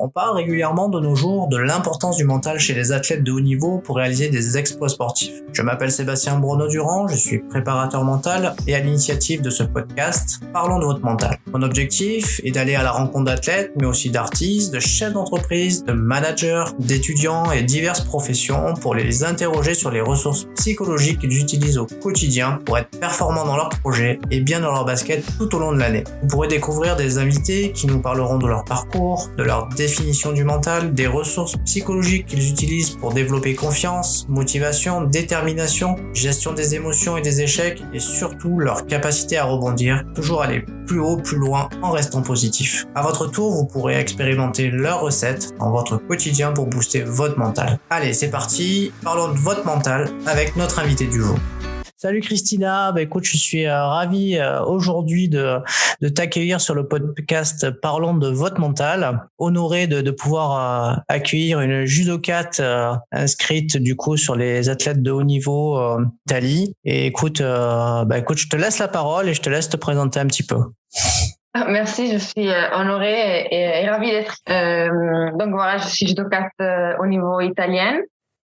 On parle régulièrement de nos jours de l'importance du mental chez les athlètes de haut niveau pour réaliser des exploits sportifs. Je m'appelle Sébastien Bruno-Durand, je suis préparateur mental et à l'initiative de ce podcast, parlons de votre mental. Mon objectif est d'aller à la rencontre d'athlètes, mais aussi d'artistes, de chefs d'entreprise, de managers, d'étudiants et diverses professions pour les interroger sur les ressources psychologiques qu'ils utilisent au quotidien pour être performants dans leurs projets et bien dans leur basket tout au long de l'année. Vous pourrez découvrir des invités qui nous parleront de leur parcours, de leur définition du mental, des ressources psychologiques qu'ils utilisent pour développer confiance, motivation, détermination, gestion des émotions et des échecs et surtout leur capacité à rebondir, toujours aller plus haut, plus loin en restant positif. À votre tour, vous pourrez expérimenter leurs recettes dans votre quotidien pour booster votre mental. Allez, c'est parti, parlons de votre mental avec notre invité du jour. Salut Christina, écoute, je suis ravi aujourd'hui de t'accueillir sur le podcast Parlons de votre mental. Honoré de pouvoir accueillir une judokate inscrite du coup sur les athlètes de haut niveau d'Italie. Et écoute, je te laisse la parole et je te laisse te présenter un petit peu. Merci, je suis honorée et ravie d'être. Donc voilà, je suis judokate au niveau italien.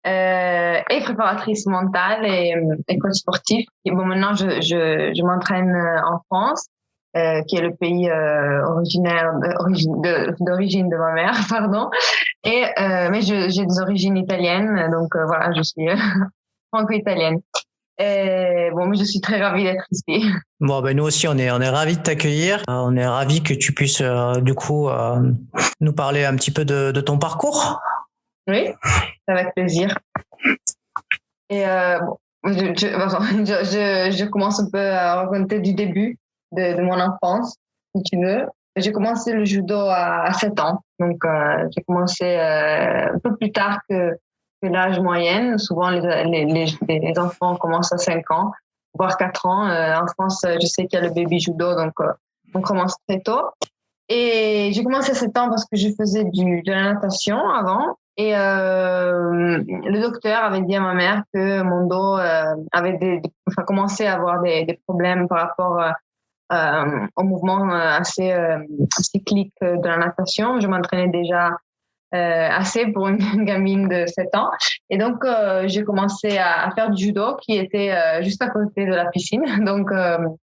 Et préparatrice mentale et coach sportif. Et bon, maintenant, je m'entraîne en France, qui est le pays d'origine de ma mère, pardon. Et mais j'ai des origines italiennes, donc voilà, je suis franco-italienne. Et bon, mais je suis très ravie d'être ici. Bon, nous aussi, on est ravis de t'accueillir. On est ravis que tu puisses nous parler un petit peu de ton parcours. Oui, avec plaisir. Et je commence un peu à raconter du début de mon enfance, si tu veux. J'ai commencé le judo à 7 ans. Donc, j'ai commencé un peu plus tard que l'âge moyen. Souvent, les enfants commencent à 5 ans, voire 4 ans. En France, je sais qu'il y a le baby judo, donc on commence très tôt. Et j'ai commencé à 7 ans parce que je faisais de la natation avant. Et le docteur avait dit à ma mère que mon dos avait commençait à avoir des problèmes par rapport au mouvement assez cyclique de la natation. Je m'entraînais déjà assez pour une gamine de 7 ans. Et donc, j'ai commencé à faire du judo qui était juste à côté de la piscine. Donc,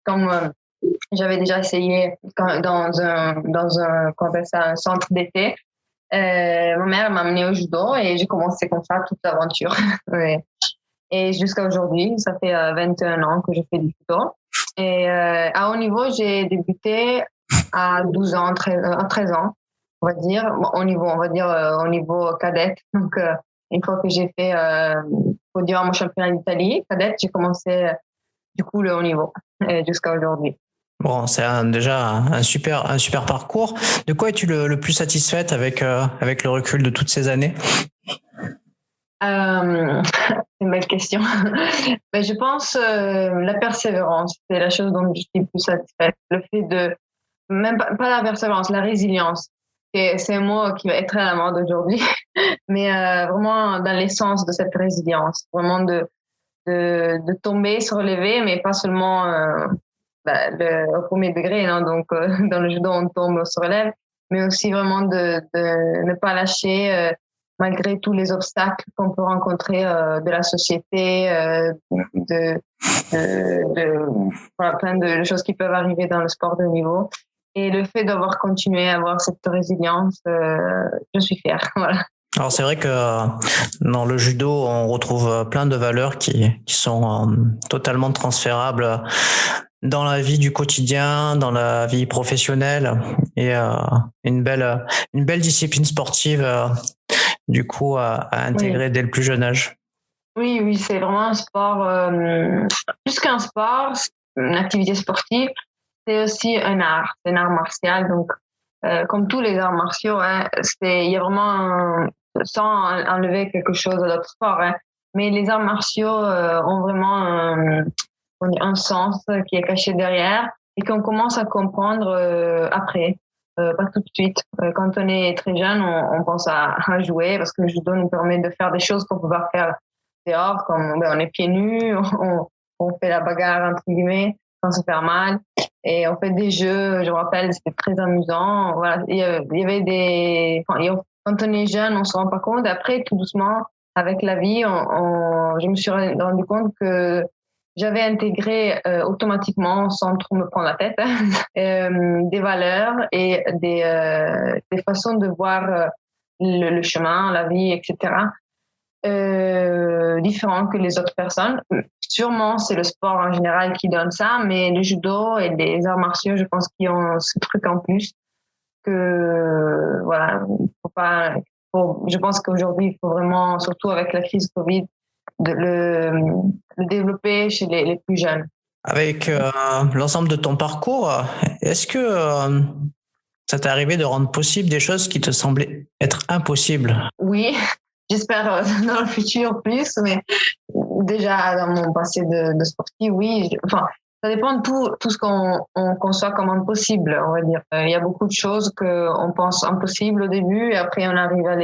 comme j'avais déjà essayé dans un centre d'été, ma mère m'a amenée au judo et j'ai commencé comme ça toute l'aventure. Ouais. Et jusqu'à aujourd'hui, ça fait 21 ans que je fais du judo. Et à haut niveau, j'ai débuté à 12 ans, 13 ans, on va dire, au niveau cadette. Donc, une fois que j'ai fait podium au championnat d'Italie cadette, j'ai commencé du coup le haut niveau jusqu'à aujourd'hui. Bon, c'est déjà un super parcours. De quoi es-tu le plus satisfaite avec le recul de toutes ces années? C'est une belle question. Mais je pense la persévérance, c'est la chose dont je suis plus satisfaite. Le fait de, même pas la persévérance, la résilience. C'est un mot qui va être à la mode aujourd'hui, mais vraiment dans l'essence de cette résilience, vraiment de tomber, se relever, mais pas seulement au premier degré, non? Donc dans le judo on tombe, on se relève, mais aussi vraiment de ne pas lâcher malgré tous les obstacles qu'on peut rencontrer de la société, voilà, plein de choses qui peuvent arriver dans le sport de haut niveau. Et le fait d'avoir continué à avoir cette résilience, je suis fière. Voilà. Alors c'est vrai que dans le judo, on retrouve plein de valeurs qui sont totalement transférables dans la vie du quotidien, dans la vie professionnelle, et une belle discipline sportive du coup à intégrer dès le plus jeune âge. Oui, c'est vraiment un sport, plus qu'un sport, une activité sportive, c'est aussi un art martial. Donc, comme tous les arts martiaux, il y a vraiment, sans enlever quelque chose à d'autres sports, mais les arts martiaux ont vraiment un sens qui est caché derrière et qu'on commence à comprendre après, pas tout de suite. Quand on est très jeune, on pense à jouer parce que le judo nous permet de faire des choses qu'on peut pas faire dehors, comme on est pieds nus, on fait la bagarre entre guillemets sans se faire mal. Et on fait des jeux, je me rappelle, c'était très amusant. Voilà, il y avait quand on est jeune, on se rend pas compte. Après, tout doucement, avec la vie, je me suis rendu compte que j'avais intégré automatiquement, sans trop me prendre la tête, des valeurs et des façons de voir le chemin, la vie, etc. Différents que les autres personnes. Sûrement, c'est le sport en général qui donne ça, mais le judo et les arts martiaux, je pense qu'ils ont ce truc en plus que, voilà, je pense qu'aujourd'hui, il faut vraiment, surtout avec la crise Covid, le développer chez les plus jeunes. Avec l'ensemble de ton parcours, est-ce que ça t'est arrivé de rendre possible des choses qui te semblaient être impossibles? Oui, j'espère dans le futur plus, mais déjà dans mon passé de sportif, oui. Enfin, ça dépend de tout ce qu'on conçoit comme impossible, on va dire. Il y a beaucoup de choses qu'on pense impossibles au début, et après on arrive à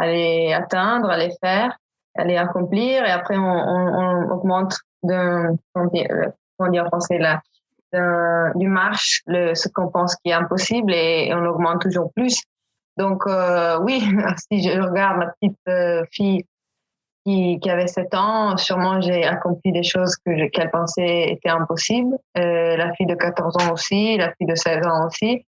les atteindre, à les faire, à les accomplir, et après on augmente comment dire en français là, du marche ce qu'on pense qui est impossible, et on augmente toujours plus. Donc oui, si je regarde ma petite fille qui avait 7 ans, sûrement j'ai accompli des choses qu'elle pensait étaient impossibles. La fille de 14 ans aussi, la fille de 16 ans aussi.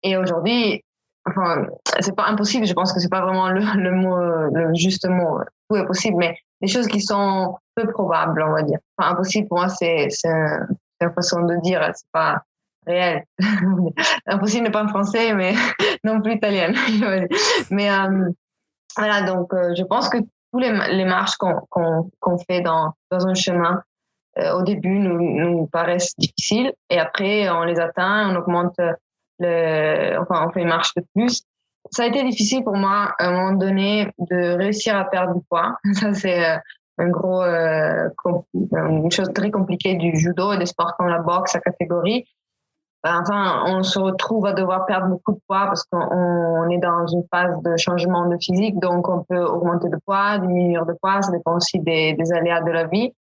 Et aujourd'hui, enfin, c'est pas impossible, je pense que c'est pas vraiment le juste mot. Tout est possible, mais des choses qui sont peu probables, on va dire. Enfin, impossible pour moi, c'est une façon de dire, c'est pas réel. Impossible n'est pas en français, mais non plus italien. Mais voilà, donc je pense que tous les marches qu'on fait dans un chemin au début nous paraissent difficiles, et après on les atteint, on augmente on fait une marche de plus. Ça a été difficile pour moi à un moment donné de réussir à perdre du poids. Ça c'est une chose très compliquée du judo et des sports comme la boxe à catégorie. Enfin, on se retrouve à devoir perdre beaucoup de poids parce qu'on est dans une phase de changement de physique, donc on peut augmenter de poids, diminuer de poids, ça dépend aussi des aléas de la vie.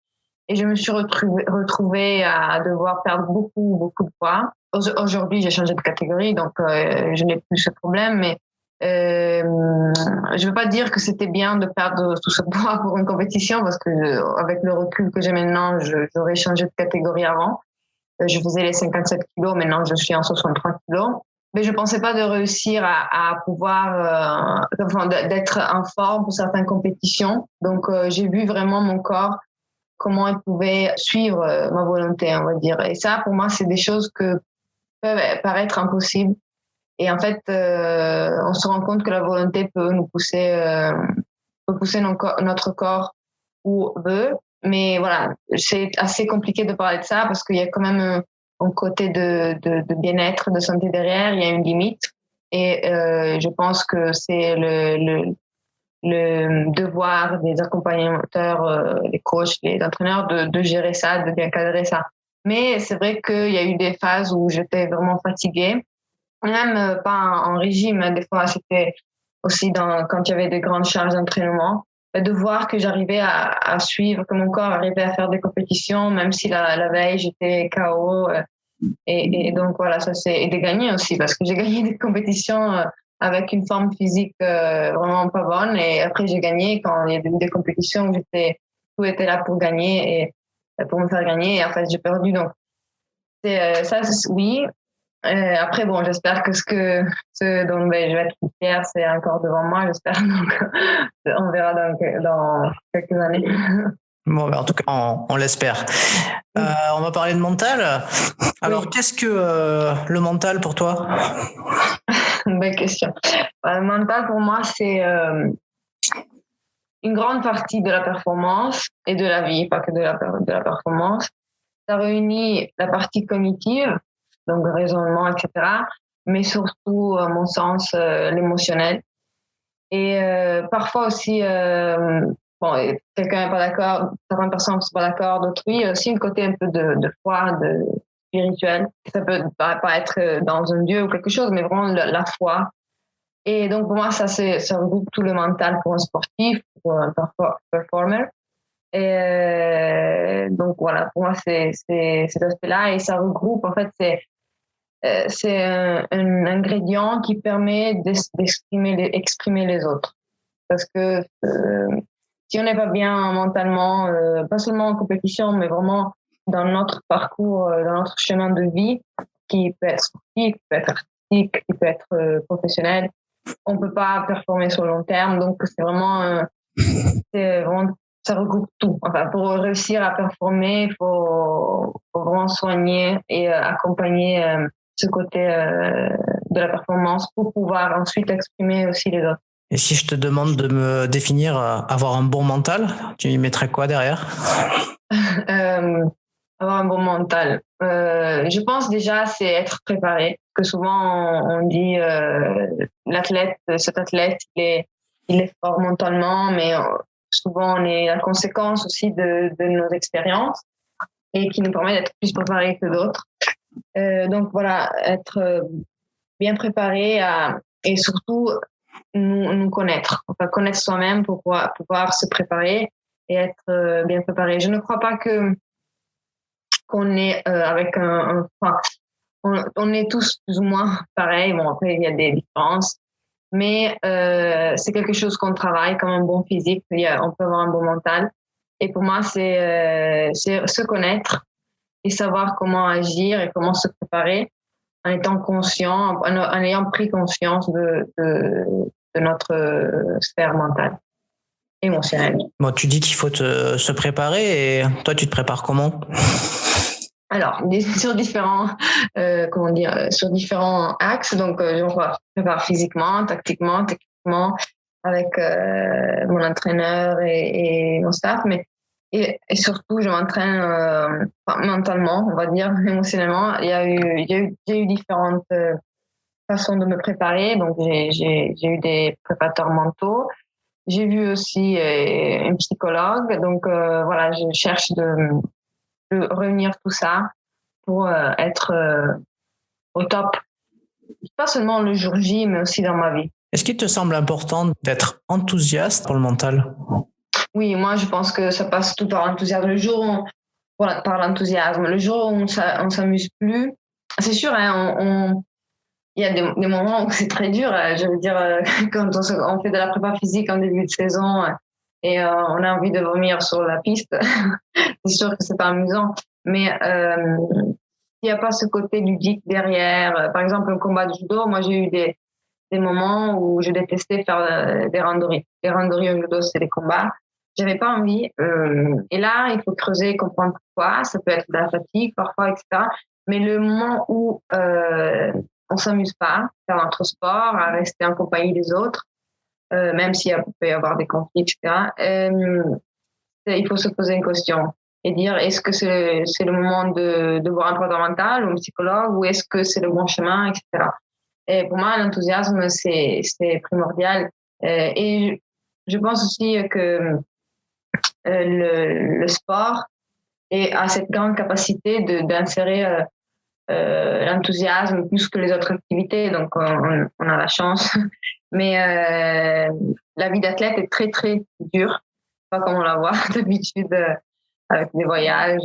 Et je me suis retrouvée à devoir perdre beaucoup de poids. Aujourd'hui, j'ai changé de catégorie, donc je n'ai plus ce problème, mais je veux pas dire que c'était bien de perdre tout ce poids pour une compétition, parce que avec le recul que j'ai maintenant, j'aurais changé de catégorie avant. Je faisais les 57 kilos, maintenant je suis en 63 kilos. Mais je pensais pas de réussir à pouvoir, d'être en forme pour certaines compétitions. Donc j'ai vu vraiment mon corps, comment il pouvait suivre ma volonté, on va dire. Et ça, pour moi, c'est des choses que peuvent paraître impossibles. Et en fait, on se rend compte que la volonté peut nous pousser, notre corps où veut. Mais voilà, c'est assez compliqué de parler de ça parce qu'il y a quand même un côté de bien-être, de santé derrière. Il y a une limite. Et je pense que c'est le devoir des accompagnateurs, les coachs, les entraîneurs de gérer ça, de bien cadrer ça. Mais c'est vrai qu'il y a eu des phases où j'étais vraiment fatiguée. Même pas en régime, hein. Des fois, c'était aussi quand il y avait des grandes charges d'entraînement. De voir que j'arrivais à suivre, que mon corps arrivait à faire des compétitions, même si la veille, j'étais KO. Et donc, voilà, ça c'est... Et de gagner aussi, parce que j'ai gagné des compétitions avec une forme physique vraiment pas bonne. Et après, j'ai gagné quand il y a eu des compétitions où tout était là pour gagner et pour me faire gagner. Et en fait, j'ai perdu. Donc, ça, oui. Après, bon, j'espère que ce dont je vais être fière, c'est encore devant moi, j'espère. Donc, on verra dans quelques années. Bon, en tout cas, on l'espère. On va parler de mental. Alors, oui. Qu'est-ce que le mental pour toi? Belle question. Le mental, pour moi, c'est une grande partie de la performance et de la vie, pas que de la performance. Ça réunit la partie cognitive, donc le raisonnement, etc., mais surtout, à mon sens, l'émotionnel. Et parfois aussi, quelqu'un n'est pas d'accord, certaines personnes ne sont pas d'accord, d'autres oui, aussi un côté un peu de foi, de spirituel. Ça peut pas être dans un dieu ou quelque chose, mais vraiment la foi. Et donc pour moi, ça regroupe tout le mental pour un sportif, pour un performer. Et donc voilà, pour moi, c'est cet aspect-là, et ça regroupe, en fait, c'est un ingrédient qui permet d'exprimer les autres. Parce que si on n'est pas bien mentalement, pas seulement en compétition, mais vraiment dans notre parcours, dans notre chemin de vie, qui peut être sportif, qui peut être artistique, qui peut être professionnel, on peut pas performer sur le long terme. Donc c'est vraiment ça regroupe tout. Enfin, pour réussir à performer, il faut vraiment soigner et accompagner ce côté de la performance pour pouvoir ensuite exprimer aussi les autres. Et si je te demande de me définir avoir un bon mental, tu y mettrais quoi derrière? Avoir un bon mental. Je pense déjà, c'est être préparé. Parce que souvent, on dit cet athlète, il est fort mentalement, mais souvent, on est la conséquence aussi de nos expériences et qui nous permet d'être plus préparés que d'autres. Donc voilà, être bien préparé et surtout nous connaître. Enfin, connaître soi-même pour pouvoir se préparer et être bien préparé. Je ne crois pas qu'on est avec enfin, on est tous plus ou moins pareils. Bon, après, il y a des différences. Mais c'est quelque chose qu'on travaille, comme un bon physique. On peut avoir un bon mental. Et pour moi, c'est se connaître et savoir comment agir et comment se préparer en étant conscient, en ayant pris conscience de notre sphère mentale, émotionnelle. Bon, tu dis qu'il faut se préparer, et toi, tu te prépares comment? Alors, sur différents axes. Donc, je me prépare physiquement, tactiquement, techniquement, avec mon entraîneur et mon staff, et surtout, je m'entraîne mentalement, on va dire, émotionnellement. Il y a eu différentes façons de me préparer. Donc, j'ai eu des préparateurs mentaux. J'ai vu aussi un psychologue. Donc, voilà, je cherche de réunir tout ça pour être au top, pas seulement le jour J, mais aussi dans ma vie. Est-ce qu'il te semble important d'être enthousiaste pour le mental? Oui, moi je pense que ça passe tout par l'enthousiasme. Le jour où par l'enthousiasme, le jour où on s'amuse plus, c'est sûr, hein, il y a des moments où c'est très dur. Je veux dire, quand on fait de la prépa physique en début de saison et on a envie de vomir sur la piste, c'est sûr que c'est pas amusant. Mais s'il n'y a pas ce côté ludique derrière, par exemple un combat de judo, moi j'ai eu des moments où je détestais faire des randonnées. Les randonnées au judo, c'est des combats. J'avais pas envie. Et là, il faut creuser, comprendre pourquoi. Ça peut être de la fatigue parfois, etc. Mais le moment où on s'amuse pas, faire notre sport, à rester en compagnie des autres, même s'il peut y avoir des conflits, etc. Il faut se poser une question et dire est-ce que c'est le moment de voir un préparateur mental ou un psychologue, ou est-ce que c'est le bon chemin, etc. Et pour moi, l'enthousiasme, c'est primordial. Et je pense aussi que le sport a cette grande capacité d'insérer l'enthousiasme plus que les autres activités. Donc, on a la chance. Mais la vie d'athlète est très, très dure. Pas comme on la voit d'habitude avec des voyages,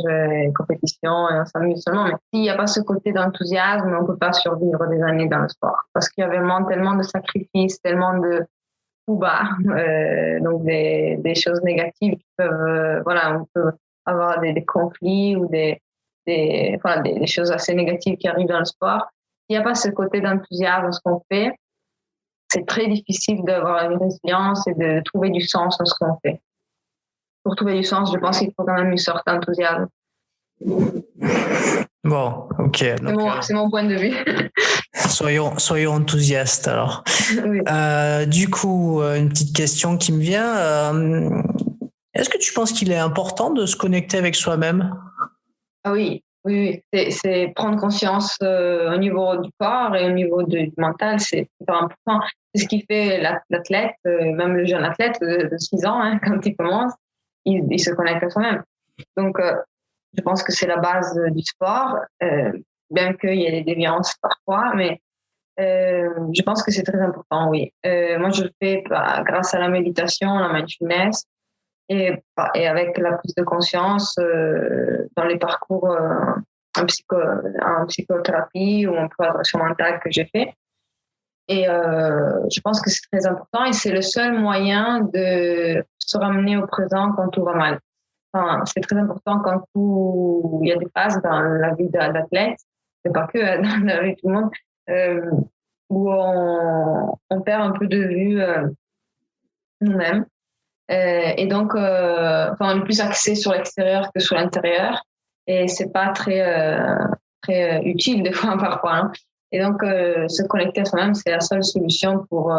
compétitions, et on s'amuse seulement. Mais s'il n'y a pas ce côté d'enthousiasme, on ne peut pas survivre des années dans le sport. Parce qu'il y a vraiment tellement de sacrifices, tellement de coups bas, donc des choses négatives qui peuvent, on peut avoir des conflits ou des choses assez négatives qui arrivent dans le sport. S'il n'y a pas ce côté d'enthousiasme dans ce qu'on fait, c'est très difficile d'avoir une résilience et de trouver du sens dans ce qu'on fait. Pour trouver du sens, je pense qu'il faut quand même une sorte d'enthousiasme. Bon, ok. C'est mon point de vue. Soyons enthousiastes alors. Oui. Du coup, une petite question qui me vient. Est-ce que tu penses qu'il est important de se connecter avec soi-même? Ah oui. C'est prendre conscience au niveau du corps et au niveau du mental, c'est super important. C'est ce qui fait l'athlète, même le jeune athlète de 6 ans, hein, quand il commence, il se connecte à soi-même. Donc, je pense que c'est la base du sport, bien qu'il y ait des déviances parfois, mais je pense que c'est très important, oui. Moi, je le fais grâce à la méditation, la mindfulness, et avec la prise de conscience dans les parcours en psychothérapie ou en préparation mentale que j'ai fait. Et je pense que c'est très important et c'est le seul moyen de se ramener au présent quand tout va mal. Enfin, c'est très important quand il y a des phases dans la vie d'athlète, mais pas que dans la vie de tout le monde, où on perd un peu de vue nous-mêmes. Et donc, on est plus axé sur l'extérieur que sur l'intérieur. Et c'est pas très utile des fois parfois. Hein. Et donc, se connecter à soi-même, c'est la seule solution pour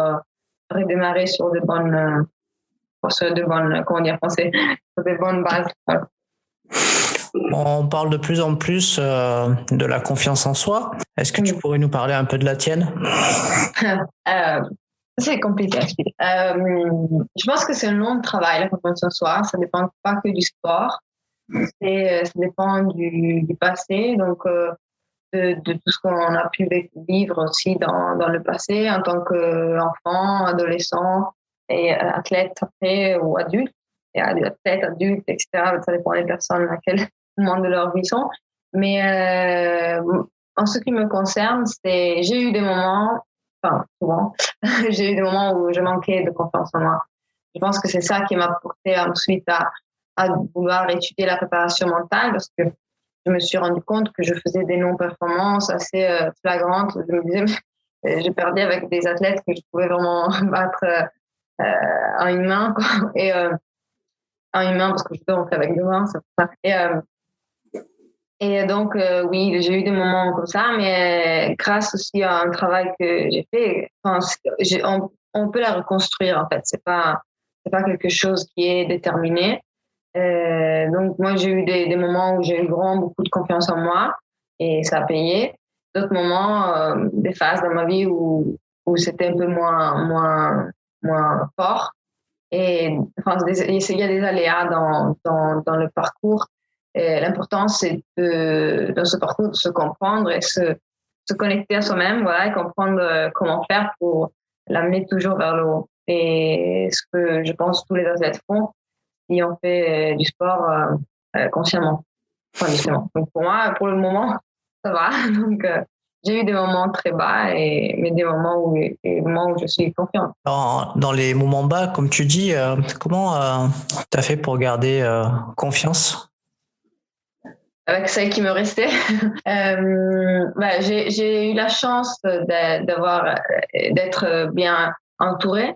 redémarrer sur de bonnes, comment dire en français, sur de bonnes bases. Voilà. On parle de plus en plus de la confiance en soi. Est-ce que tu pourrais nous parler un peu de la tienne? C'est compliqué à expliquer. Je pense que c'est un long travail, la confiance en soi. Ça dépend pas que du sport. Ça dépend du passé, donc de tout ce qu'on a pu vivre aussi dans le passé en tant qu'enfant, adolescent et athlète après ou adulte. Et athlète, adulte, etc. Ça dépend des personnes à quel moment de leur vie sont. Mais en ce qui me concerne, j'ai eu des moments, enfin souvent, j'ai eu des moments où je manquais de confiance en moi. Je pense que c'est ça qui m'a porté ensuite à vouloir étudier la préparation mentale parce que je me suis rendu compte que je faisais des non-performances assez flagrantes. Je me disais, j'ai perdu avec des athlètes que je pouvais vraiment battre en une main, quoi. Et en une main, parce que je donc avec deux mains, c'est pour ça. Et donc, oui, j'ai eu des moments comme ça, mais grâce aussi à un travail que j'ai fait, on peut la reconstruire, en fait. C'est pas quelque chose qui est déterminé. Donc, moi, j'ai eu des moments où j'ai eu vraiment beaucoup de confiance en moi et ça a payé. D'autres moments, des phases dans ma vie où c'était un peu moins fort. Et enfin, il y a des aléas dans le parcours. Et l'important, c'est dans ce parcours de se comprendre et se connecter à soi-même, voilà, et comprendre comment faire pour l'amener toujours vers le haut. Et ce que je pense tous les athlètes font, qui ont fait du sport consciemment. Enfin, justement. Donc pour moi, pour le moment, ça va. Donc j'ai eu des moments très bas mais des moments où je suis confiante. Dans les moments bas, comme tu dis, comment tu as fait pour garder confiance? Avec celle qui me restait. J'ai eu la chance d'être bien entourée.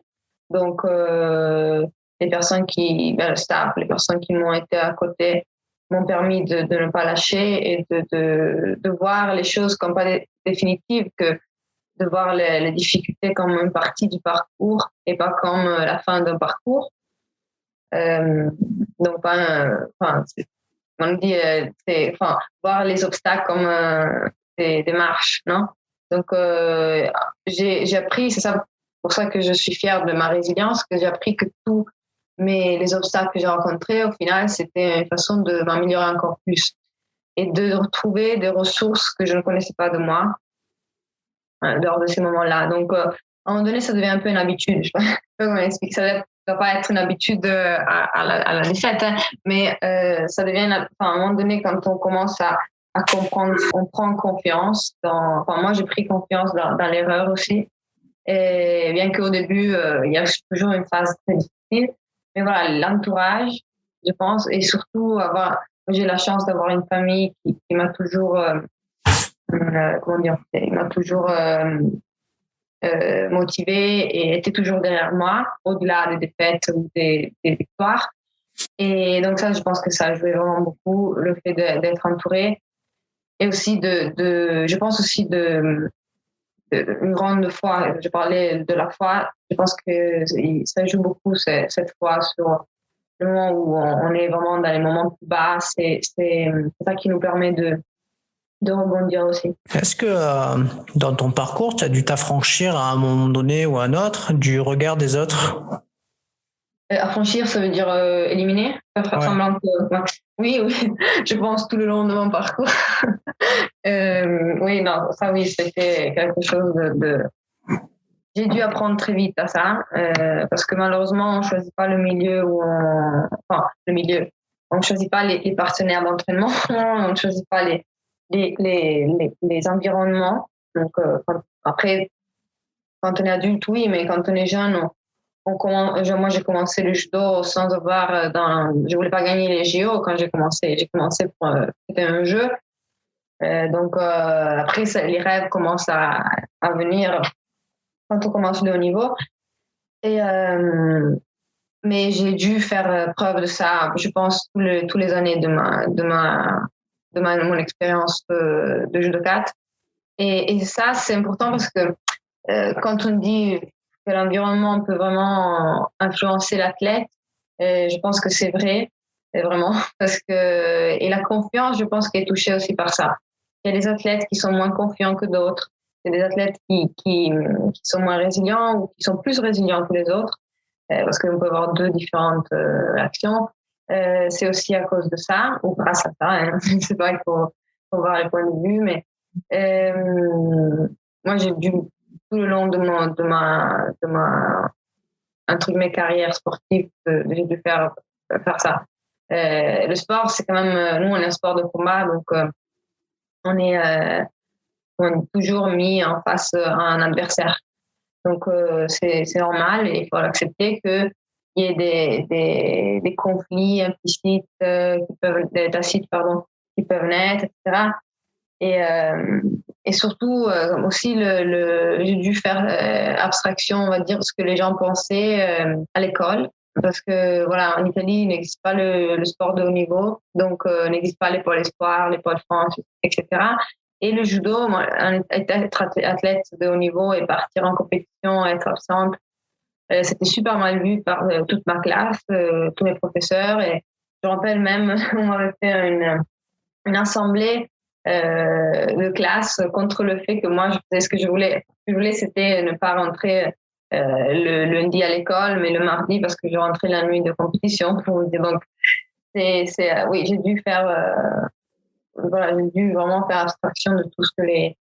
Donc, les personnes le staff, les personnes qui m'ont été à côté m'ont permis de ne pas lâcher et de voir les choses comme pas définitives, que de voir les difficultés comme une partie du parcours et pas comme la fin d'un parcours. Donc, on dit, voir les obstacles comme des marches, non? Donc, j'ai appris, c'est ça, pour ça que je suis fière de ma résilience, que j'ai appris que tous les obstacles que j'ai rencontrés, au final, c'était une façon de m'améliorer encore plus et de retrouver des ressources que je ne connaissais pas de moi lors de ces moments-là. Donc, à un moment donné, ça devient un peu une habitude. Je ne sais pas comment expliquer ça. Ça ne doit pas être une habitude à la défaite, hein, mais ça devient, à un moment donné, quand on commence à comprendre, on prend confiance. Moi, j'ai pris confiance dans l'erreur aussi. Et bien qu'au début, il y a toujours une phase très difficile. Mais voilà, l'entourage, je pense, et surtout j'ai la chance d'avoir une famille qui m'a toujours, il m'a toujours motivée et était toujours derrière moi, au-delà des défaites ou des victoires. Et donc ça, je pense que ça a joué vraiment beaucoup, le fait d'être entourée. Et aussi je pense aussi une grande foi. Je parlais de la foi. Je pense que ça joue beaucoup cette foi sur le moment où on est vraiment dans les moments plus bas. C'est ça qui nous permet de rebondir aussi. Est-ce que dans ton parcours, tu as dû t'affranchir à un moment donné ou à un autre du regard des autres? Affranchir, ça veut dire éliminer, faire semblant que... Oui, je pense tout le long de mon parcours. Oui, non, ça oui, c'était quelque chose j'ai dû apprendre très vite à ça, parce que malheureusement, on ne choisit pas le milieu on ne choisit pas les partenaires d'entraînement, on ne choisit pas les environnements. Donc, après, quand on est adulte, oui, mais quand on est jeune, moi, j'ai commencé le judo sans avoir, je voulais pas gagner les JO quand j'ai commencé. J'ai commencé pour, c'était un jeu. Donc, après, les rêves commencent à venir quand on commence le haut niveau. Mais j'ai dû faire preuve de ça, je pense, tous les années de mon expérience de judokate. Et ça, c'est important parce que quand on dit que l'environnement peut vraiment influencer l'athlète, je pense que c'est vrai, vraiment, et la confiance, je pense qu'elle est touchée aussi par ça. Il y a des athlètes qui sont moins confiants que d'autres. Il y a des athlètes qui sont moins résilients ou qui sont plus résilients que les autres, parce qu'on peut avoir deux différentes actions. C'est aussi à cause de ça, ou grâce à ça, hein. Je ne sais pas, il faut voir les points de vue, mais moi, j'ai dû, tout le long de mes carrières sportives, j'ai dû faire ça. Le sport, c'est quand même, nous, on est un sport de combat, donc on est toujours mis en face à un adversaire. Donc, c'est normal et il faut accepter qu'il y ait des conflits implicites, tacites, qui peuvent naître, etc. Et surtout, aussi, j'ai dû faire abstraction, on va dire, ce que les gens pensaient à l'école. Parce que, voilà, en Italie, il n'existe pas le sport de haut niveau. Donc, il n'existe pas les pôles espoirs, les pôles France, etc. Et le judo, être athlète de haut niveau et partir en compétition, être absente, c'était super mal vu par toute ma classe, tous mes professeurs. Et je me rappelle même, on m'avait fait une assemblée de classe contre le fait que moi, je faisais ce que je voulais. Ce que je voulais, c'était ne pas rentrer le lundi à l'école, mais le mardi, parce que je rentrais la nuit de compétition. Donc, oui, j'ai dû j'ai dû vraiment faire abstraction de tout ce que les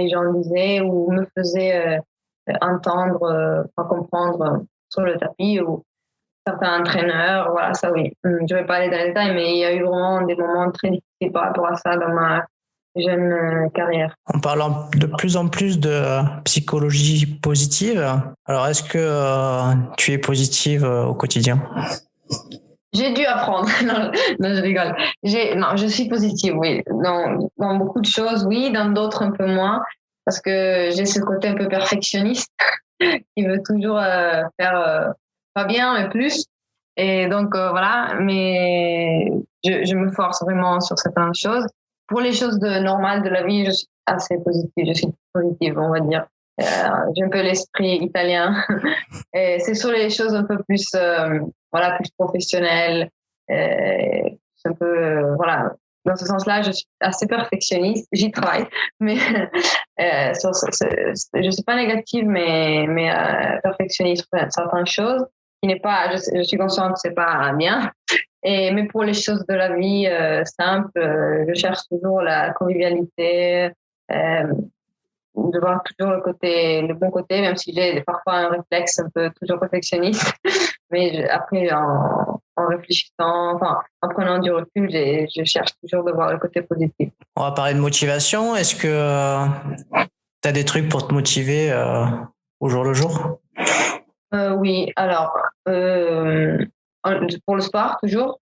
gens disaient ou me faisaient entendre, pas comprendre sur le tapis, ou certains entraîneurs. Voilà, ça oui. Je ne vais pas aller dans les détails, mais il y a eu vraiment des moments très difficiles par rapport à ça dans ma jeune carrière. On parle de plus en plus de psychologie positive. Alors, est-ce que tu es positive au quotidien ? J'ai dû apprendre. Non, je rigole. Non, je suis positive, oui. Dans beaucoup de choses, oui. Dans d'autres, un peu moins. Parce que j'ai ce côté un peu perfectionniste qui veut toujours faire pas bien, mais plus. Et donc, voilà. Mais je me force vraiment sur certaines choses. Pour les choses normales de la vie, je suis assez positive. Je suis positive, on va dire. J'ai un peu l'esprit italien. Et c'est sur les choses un peu plus, plus professionnelles. Un peu, dans ce sens-là, je suis assez perfectionniste. J'y travaille, mais je suis pas négative, mais perfectionniste sur certaines choses. Qui n'est pas, je suis consciente que c'est pas bien. Mais pour les choses de la vie simples, je cherche toujours la convivialité. De voir toujours le bon côté, même si j'ai parfois un réflexe un peu toujours perfectionniste. Mais après, en réfléchissant, en prenant du recul, je cherche toujours de voir le côté positif. On va parler de motivation. Est-ce que tu as des trucs pour te motiver au jour le jour ? Oui, alors, pour le sport, toujours.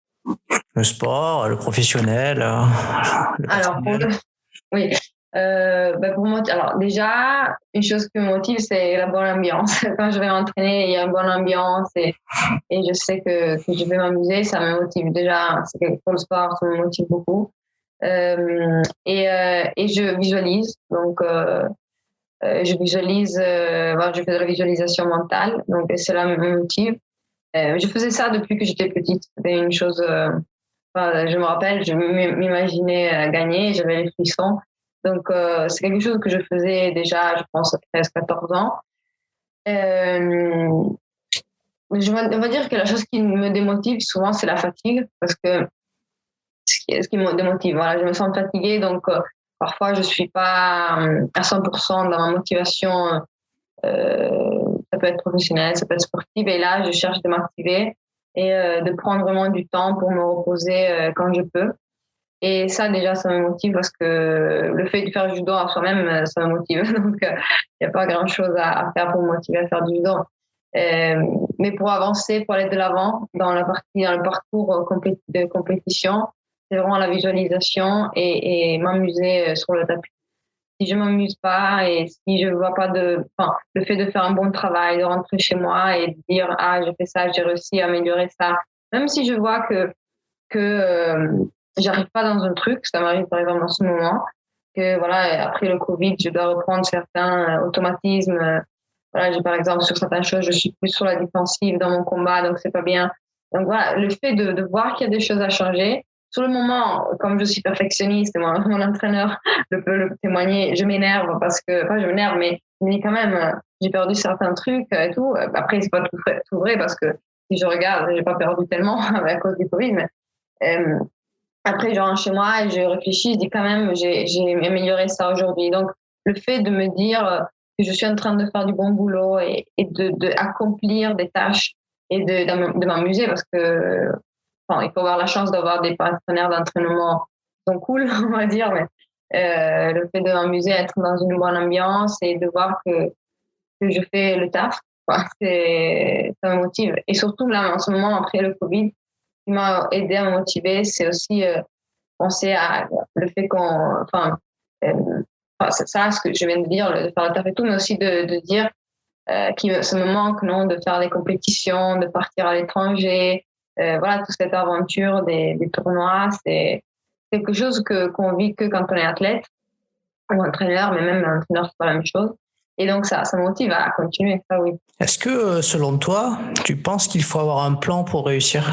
Le sport, le professionnel, le personnel. Oui. Pour moi, alors déjà, une chose qui me motive, c'est la bonne ambiance. Quand je vais m'entraîner, il y a une bonne ambiance et je sais que je vais m'amuser, ça me motive. Déjà, pour le sport, ça me motive beaucoup. Et je visualise. Donc, je visualise, je fais de la visualisation mentale. Donc, cela me motive. Je faisais ça depuis que j'étais petite. C'était une chose, je me rappelle, je m'imaginais gagner, j'avais les frissons. Donc, c'est quelque chose que je faisais déjà, je pense, à 13-14 ans. On va dire que la chose qui me démotive souvent, c'est la fatigue, parce que ce qui me démotive, voilà, je me sens fatiguée, donc parfois je ne suis pas à 100% dans ma motivation Ça peut être professionnel, ça peut être sportif. Et là, je cherche de m'activer et de prendre vraiment du temps pour me reposer quand je peux. Et ça, déjà, ça me motive parce que le fait de faire du judo à soi-même, ça me motive. Donc, il n'y a pas grand-chose à faire pour me motiver à faire du judo. Mais pour avancer, pour aller de l'avant dans le parcours de compétition, c'est vraiment la visualisation et m'amuser sur le tapis. Si je m'amuse pas et si je vois pas le fait de faire un bon travail, de rentrer chez moi et de dire j'ai fait ça, j'ai réussi à améliorer ça, même si je vois que j'arrive pas dans un truc, ça m'arrive par exemple en ce moment, que voilà, après le Covid, je dois reprendre certains automatismes. Voilà, par exemple, sur certaines choses, je suis plus sur la défensive dans mon combat, donc c'est pas bien. Donc voilà, le fait de voir qu'il y a des choses à changer. Sur le moment, comme je suis perfectionniste, mon entraîneur peut le témoigner, je m'énerve parce que, pas je m'énerve, mais il me dit quand même, j'ai perdu certains trucs et tout. Après, c'est pas tout vrai parce que si je regarde, j'ai pas perdu tellement à cause du Covid, mais après, je rentre chez moi et je réfléchis, je dis quand même, j'ai amélioré ça aujourd'hui. Donc, le fait de me dire que je suis en train de faire du bon boulot et de accomplir des tâches et de m'amuser parce que il faut avoir la chance d'avoir des partenaires d'entraînement qui sont cool, on va dire, mais le fait de m'amuser, être dans une bonne ambiance et de voir que je fais le taf, ça me motive. Et surtout, là, en ce moment, après le Covid, qui m'a aidé à me motiver, c'est aussi penser à le fait c'est ça, ce que je viens de dire, de faire le taf et tout, mais aussi de dire ça me manque, non, de faire des compétitions, de partir à l'étranger, voilà, toute cette aventure des tournois, c'est quelque chose qu'on vit que quand on est athlète ou entraîneur, mais même un entraîneur, c'est pas la même chose. Et donc, ça motive à continuer, ça oui. Est-ce que, selon toi, tu penses qu'il faut avoir un plan pour réussir ?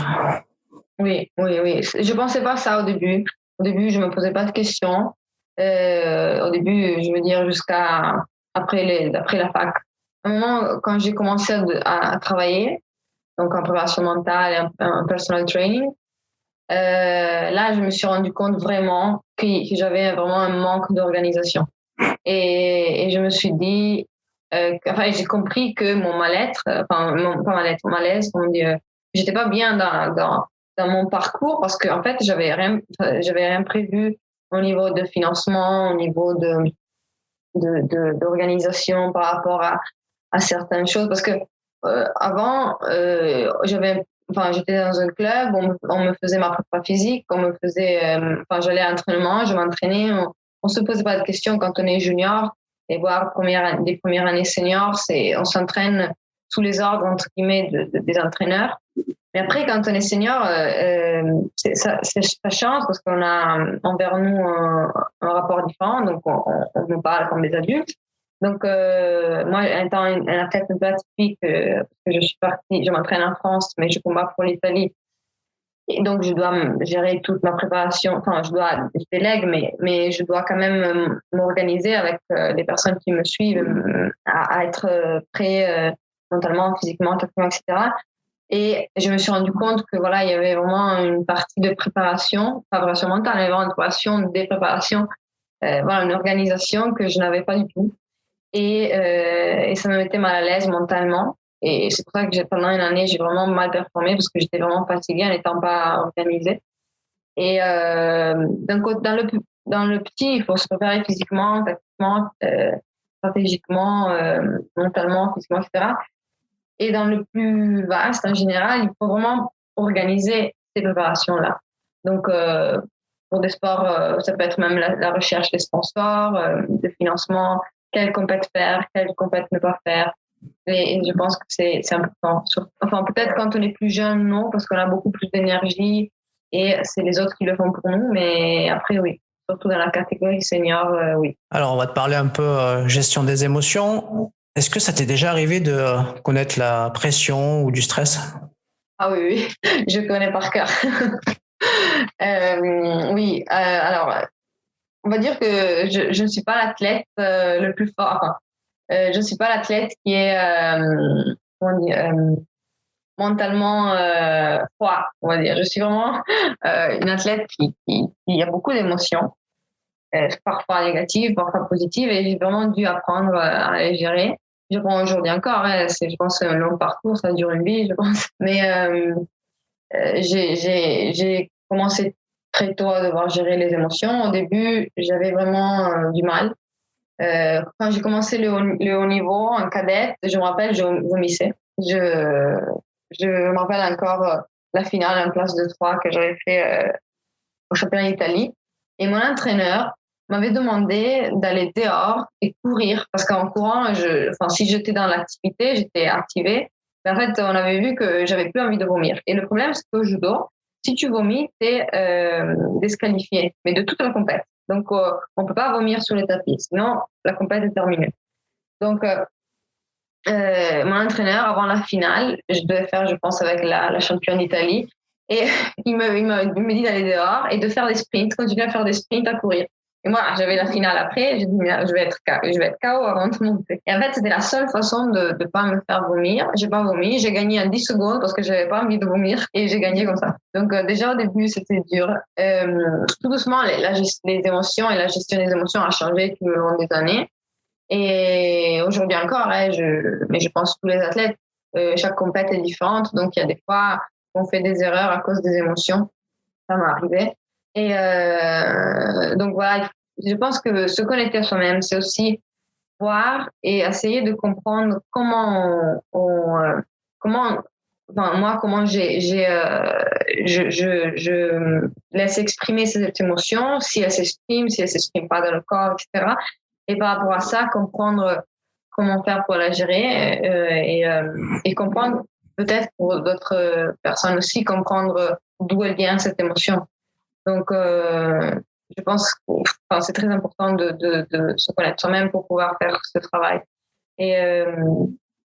Oui. Je pensais pas ça au début. Au début, je me posais pas de questions. Au début, je veux dire jusqu'à après la fac. À un moment, quand j'ai commencé à travailler, donc en préparation mentale et en personal training, là, je me suis rendu compte vraiment que j'avais vraiment un manque d'organisation. Et je me suis dit, j'ai compris que mon mal-être, mon malaise, j'étais pas bien dans mon parcours parce que en fait, j'avais rien prévu au niveau de financement, au niveau d'organisation par rapport à certaines choses parce que avant j'étais dans un club, on me faisait ma prépa physique, j'allais à l'entraînement, je m'entraînais, on se posait pas de questions quand on est junior et voire des premières années seniors, on s'entraîne sous les ordres entre guillemets des entraîneurs. Mais après, quand on est senior, ça change parce qu'on a envers nous un rapport différent, donc on nous parle comme des adultes. Donc, moi, étant un athlète un peu atypique, parce que je m'entraîne en France, mais je combats pour l'Italie. Et donc, je dois gérer toute ma préparation. Je délègue, mais je dois quand même m'organiser avec les personnes qui me suivent à être prêt mentalement, physiquement, techniquement, etc. Et je me suis rendu compte que voilà, il y avait vraiment une partie de préparation, pas préparation mentale, mais vraiment une préparation, des préparations, une organisation que je n'avais pas du tout. Et ça me mettait mal à l'aise mentalement. Et c'est pour ça que pendant une année, j'ai vraiment mal performé parce que j'étais vraiment fatiguée en n'étant pas organisée. Et donc, dans le petit, il faut se préparer physiquement, tactiquement, stratégiquement, mentalement, physiquement, etc. Et dans le plus vaste, en général, il faut vraiment organiser ces préparations-là. Donc, pour des sports, ça peut être même la recherche des sponsors, de financement, quelle compète faire, quelle compète ne pas faire. Et je pense que c'est important. Peut-être quand on est plus jeune, non, parce qu'on a beaucoup plus d'énergie et c'est les autres qui le font pour nous. Mais après, oui, surtout dans la catégorie senior, oui. Alors, on va te parler un peu gestion des émotions. Est-ce que ça t'est déjà arrivé de connaître la pression ou du stress ? Ah oui, je connais par cœur. Oui, alors, on va dire que je ne suis pas l'athlète le plus fort. Enfin, je ne suis pas l'athlète qui est mentalement froid, on va dire. Je suis vraiment une athlète qui a beaucoup d'émotions, parfois négatives, parfois positives, et j'ai vraiment dû apprendre à les gérer. je prends aujourd'hui encore, hein, je pense que c'est un long parcours, ça dure une vie, je pense. Mais j'ai commencé très tôt à devoir gérer les émotions. Au début, j'avais vraiment du mal. Quand j'ai commencé le haut niveau en cadette, je me rappelle, je vomissais. Je me rappelle encore la finale en classe de 3 que j'avais fait au championnat d'Italie. Et mon entraîneur m'avait demandé d'aller dehors et courir. Parce qu'en courant, si j'étais dans l'activité, j'étais activée. Mais en fait, on avait vu que j'avais plus envie de vomir. Et le problème, c'est qu'au judo, si tu vomis, t'es disqualifié, mais de toute la compétition. Donc, on peut pas vomir sur les tapis, sinon la compétition est terminée. Donc, mon entraîneur, avant la finale, je devais faire, je pense, avec la championne d'Italie, et il me dit d'aller dehors et de faire des sprints, continuer à faire des sprints, à courir. Et moi, j'avais la finale après, j'ai dit, je vais être KO avant de monter. Et en fait, c'était la seule façon de ne pas me faire vomir. J'ai pas vomi, j'ai gagné en 10 secondes parce que j'avais pas envie de vomir et j'ai gagné comme ça. Donc, déjà au début, c'était dur. Tout doucement, les émotions et la gestion des émotions a changé tout le long des années. Et aujourd'hui encore, mais je pense que tous les athlètes, chaque compétition est différente. Donc, il y a des fois, on fait des erreurs à cause des émotions. Ça m'est arrivé. Et donc voilà, je pense que se connecter à soi-même, c'est aussi voir et essayer de comprendre comment je laisse exprimer cette émotion, si elle s'exprime pas dans le corps, etc. Et par rapport à ça, comprendre comment faire pour la gérer et comprendre, peut-être pour d'autres personnes aussi, comprendre d'où elle vient cette émotion. Donc, je pense que c'est très important de se connaître soi-même pour pouvoir faire ce travail. Et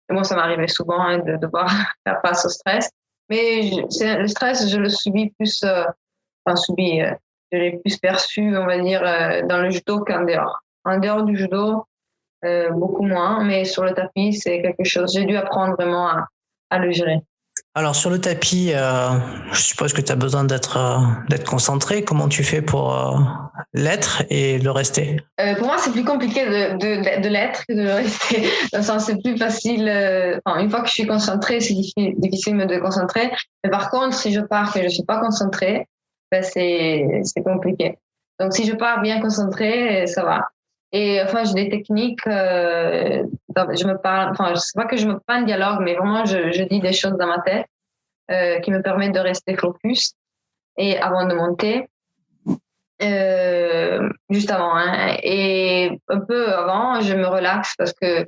moi, ça m'arrivait souvent de devoir faire face au stress. Mais le stress, je le subis plus, je l'ai plus perçu, on va dire, dans le judo qu'en dehors. En dehors du judo, beaucoup moins, mais sur le tapis, c'est quelque chose. J'ai dû apprendre vraiment à le gérer. Alors sur le tapis, je suppose que tu as besoin d'être concentré. Comment tu fais pour l'être et le rester? Pour moi, c'est plus compliqué de l'être que de le rester. Dans le sens, c'est plus facile. Une fois que je suis concentrée, c'est difficile de me concentrer. Mais par contre, si je pars et je suis pas concentrée, ben c'est compliqué. Donc si je pars bien concentrée, ça va. Et j'ai des techniques. Je me parle. C'est pas que je me parle en dialogue, mais vraiment je dis des choses dans ma tête qui me permettent de rester focus et avant de monter. Juste avant, hein. Et un peu avant, je me relaxe parce que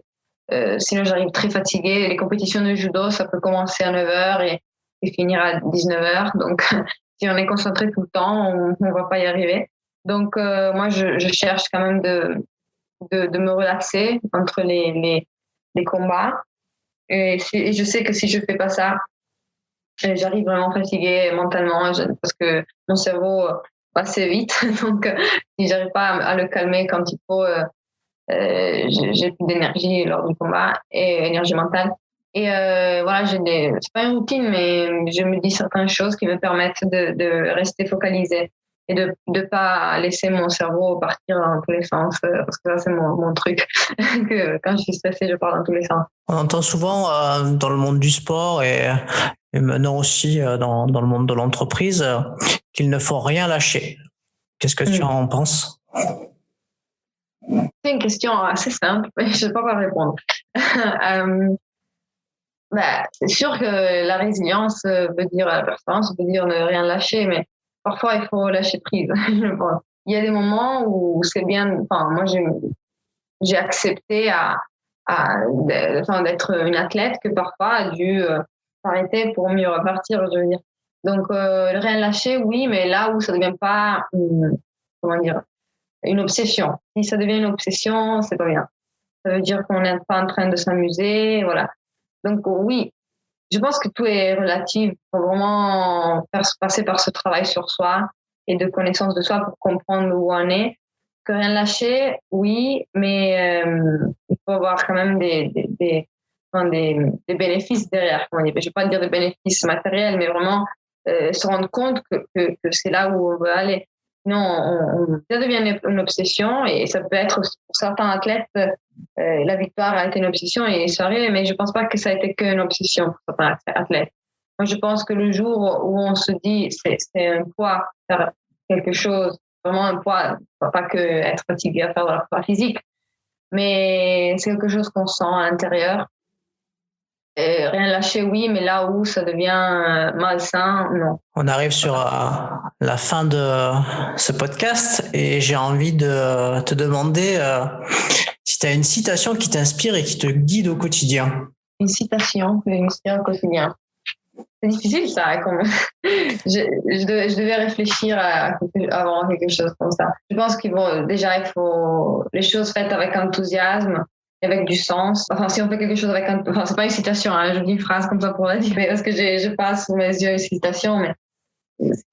sinon j'arrive très fatiguée. Les compétitions de judo, ça peut commencer à 9h et finir à 19h. Donc, si on est concentré tout le temps, on va pas y arriver. Donc, moi, je cherche quand même de me relaxer entre les combats. Et je sais que si je fais pas ça, j'arrive vraiment fatiguée mentalement parce que mon cerveau assez vite. Donc, si j'arrive pas à le calmer quand il faut, j'ai plus d'énergie lors du combat et énergie mentale. Et c'est pas une routine, mais je me dis certaines choses qui me permettent de rester focalisée et de pas laisser mon cerveau partir dans tous les sens, parce que ça, c'est mon truc, que quand je suis stressée, je pars dans tous les sens. On entend souvent dans le monde du sport et maintenant aussi dans le monde de l'entreprise qu'il ne faut rien lâcher. Qu'est-ce que tu en penses? C'est une question assez simple, mais je ne sais pas quoi répondre. C'est sûr que la résilience veut dire la persévérance, veut dire ne rien lâcher, mais parfois il faut lâcher prise. Je pense. Il y a des moments où c'est bien. Moi, j'ai accepté d'être une athlète que parfois a dû s'arrêter pour mieux repartir, je veux dire. Donc, le rien lâcher, oui, mais là où ça ne devient pas, une obsession. Si ça devient une obsession, c'est pas bien. Ça veut dire qu'on n'est pas en train de s'amuser, voilà. Donc, oui, je pense que tout est relatif. Il faut vraiment passer par ce travail sur soi et de connaissance de soi pour comprendre où on est. Que rien lâcher, oui, mais il faut avoir quand même des bénéfices derrière. Je ne vais pas dire des bénéfices matériels, mais vraiment se rendre compte que c'est là où on veut aller. Non, ça devient une obsession et ça peut être pour certains athlètes, la victoire a été une obsession et ils soirées, mais je pense pas que ça a été qu'une obsession pour certains athlètes. Moi, je pense que le jour où on se dit c'est un poids, faire quelque chose, vraiment un poids, pas que être fatigué à faire de la prépa physique, mais c'est quelque chose qu'on sent à l'intérieur. Et rien lâcher, oui, mais là où ça devient malsain, non. On arrive sur la fin de ce podcast et j'ai envie de te demander si tu as une citation qui t'inspire et qui te guide au quotidien. Une citation qui m'inspire au quotidien. C'est difficile ça, quand même. Je devais réfléchir avant quelque chose comme ça. Je pense qu'il faut les choses faites avec enthousiasme, avec du sens. Enfin, si on fait quelque chose avec c'est pas une citation, hein, je dis une phrase comme ça pour la dire, parce que je passe sous mes yeux une citation, mais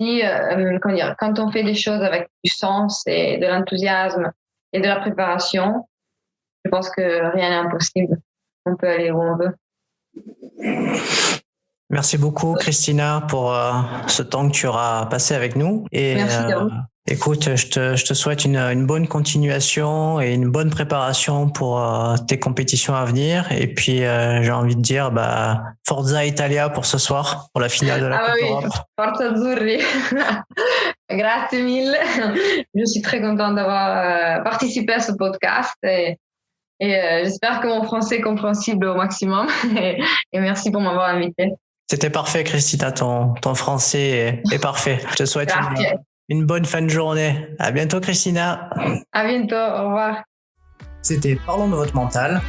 si, quand on fait des choses avec du sens et de l'enthousiasme et de la préparation, je pense que rien n'est impossible. On peut aller où on veut. Merci beaucoup, Christina, pour ce temps que tu auras passé avec nous. Et merci à vous. Écoute, je te souhaite une bonne continuation et une bonne préparation pour tes compétitions à venir. Et puis, j'ai envie de dire, Forza Italia pour ce soir, pour la finale de la Coupe d'Europe. Forza Azzurri. Grazie mille. Je suis très contente d'avoir participé à ce podcast et j'espère que mon français est compréhensible au maximum. Et merci pour m'avoir invité. C'était parfait, Christina. Ton français est parfait. Je te souhaite une bonne fin de journée. À bientôt, Christina. À bientôt. Au revoir. C'était Parlons de votre mental,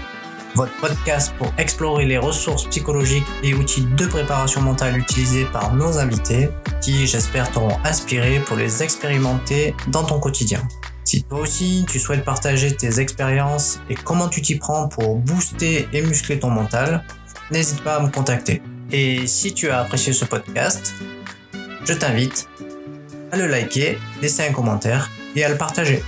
votre podcast pour explorer les ressources psychologiques et outils de préparation mentale utilisés par nos invités, qui, j'espère, t'auront inspiré pour les expérimenter dans ton quotidien. Si toi aussi, tu souhaites partager tes expériences et comment tu t'y prends pour booster et muscler ton mental, n'hésite pas à me contacter. Et si tu as apprécié ce podcast, je t'invite à le liker, laisser un commentaire et à le partager.